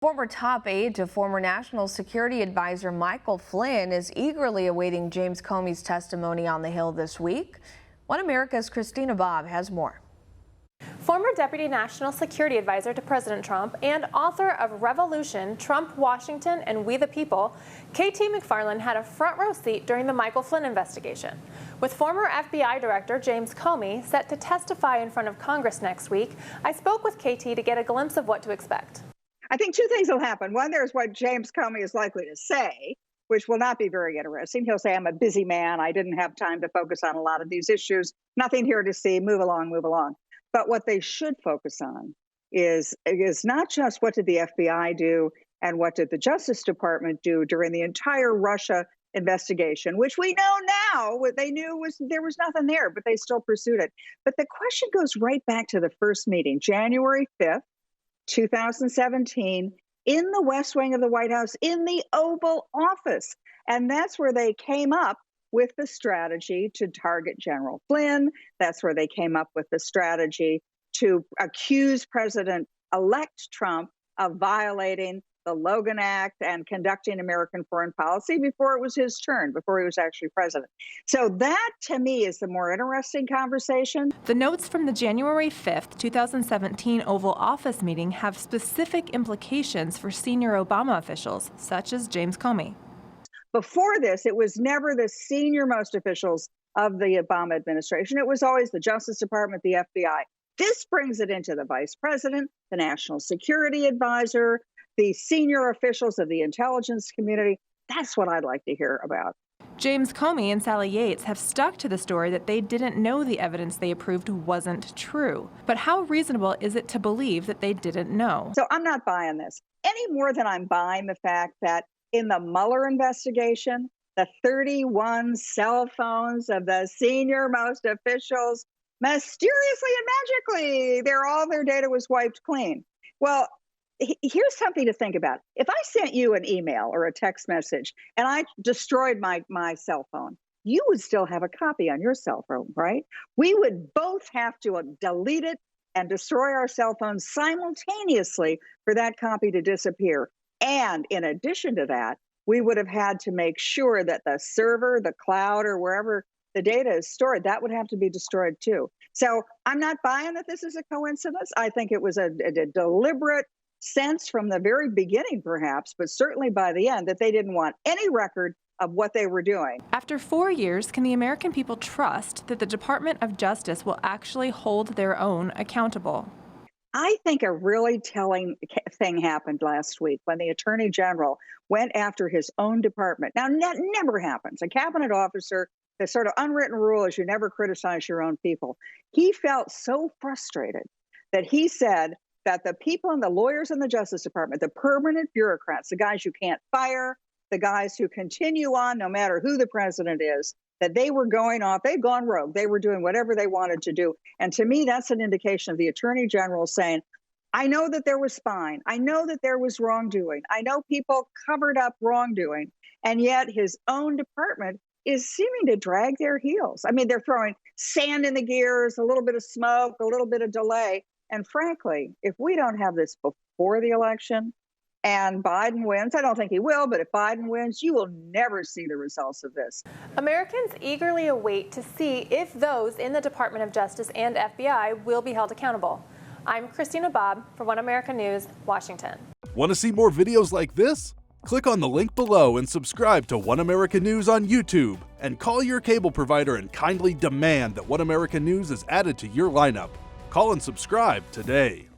Former top aide to former National Security Advisor Flynn is eagerly awaiting James Comey's testimony on the Hill this week. One America's Christina Bobb has more. Former Deputy National Security Advisor to President Trump and author of Revolution, Trump, Washington, and We the People, T McFarland had a front row seat during the Flynn investigation. With former FBI Director James Comey set to testify in front of Congress next week, I spoke with KT to get a glimpse of what to expect. I think two things will happen. One, there's what James Comey is likely to say, which will not be very interesting. He'll say, I'm a busy man. I didn't have time to focus on a lot of these issues. Nothing here to see. Move along, move along. But what they should focus on is not just what did the FBI do and what did the Justice Department do during the entire Russia investigation, which we know now what they knew was there was nothing there, but they still pursued it. But the question goes right back to the first meeting, January 5th, 2017, in the West Wing of the White House, in the Oval Office. And that's where they came up with the strategy to target General Flynn. That's where they came up with the strategy to accuse President-elect Trump of violating the Logan Act and conducting American foreign policy before it was his turn, before he was actually president. So that, to me, is the more interesting conversation. The notes from the January 5th, 2017 Oval Office meeting have specific implications for senior Obama officials, such as James Comey. Before this, it was never the senior-most officials of the Obama administration. It was always the Justice Department, the FBI. This brings it into the vice president, the National Security Advisor, the senior officials of the intelligence community. That's what I'd like to hear about. James Comey and Sally Yates have stuck to the story that they didn't know the evidence they approved wasn't true. But how reasonable is it to believe that they didn't know? So I'm not buying this any more than I'm buying the fact that in the Mueller investigation, the 31 cell phones of the senior-most officials, mysteriously and magically, all their data was wiped clean. Well, here's something to think about. If I sent you an email or a text message and I destroyed my cell phone, you would still have a copy on your cell phone, right? We would both have to delete it and destroy our cell phones simultaneously for that copy to disappear. And in addition to that, we would have had to make sure that the server, the cloud, or wherever the data is stored, that would have to be destroyed too. So I'm not buying that this is a coincidence. I think it was a deliberate sense from the very beginning, perhaps, but certainly by the end, that they didn't want any record of what they were doing. After 4 years, can the American people trust that the Department of Justice will actually hold their own accountable? I think a really telling thing happened last week when the Attorney General went after his own department. Now, that never happens. A cabinet officer, the sort of unwritten rule is you never criticize your own people. He felt so frustrated that he said that the people and the lawyers in the Justice Department, the permanent bureaucrats, the guys you can't fire, the guys who continue on no matter who the president is, that they were going off, they'd gone rogue. They were doing whatever they wanted to do. And to me, that's an indication of the Attorney General saying, I know that there was spying. I know that there was wrongdoing. I know people covered up wrongdoing. And yet his own department is seeming to drag their heels. I mean, they're throwing sand in the gears, a little bit of smoke, a little bit of delay. And frankly, if we don't have this before the election and Biden wins, I don't think he will, but if Biden wins, you will never see the results of this. Americans eagerly await to see if those in the Department of Justice and FBI will be held accountable. I'm Christina Bobb for One America News, Washington. Want to see more videos like this? Click on the link below and subscribe to One America News on YouTube, and call your cable provider and kindly demand that One America News is added to your lineup. Call and subscribe today.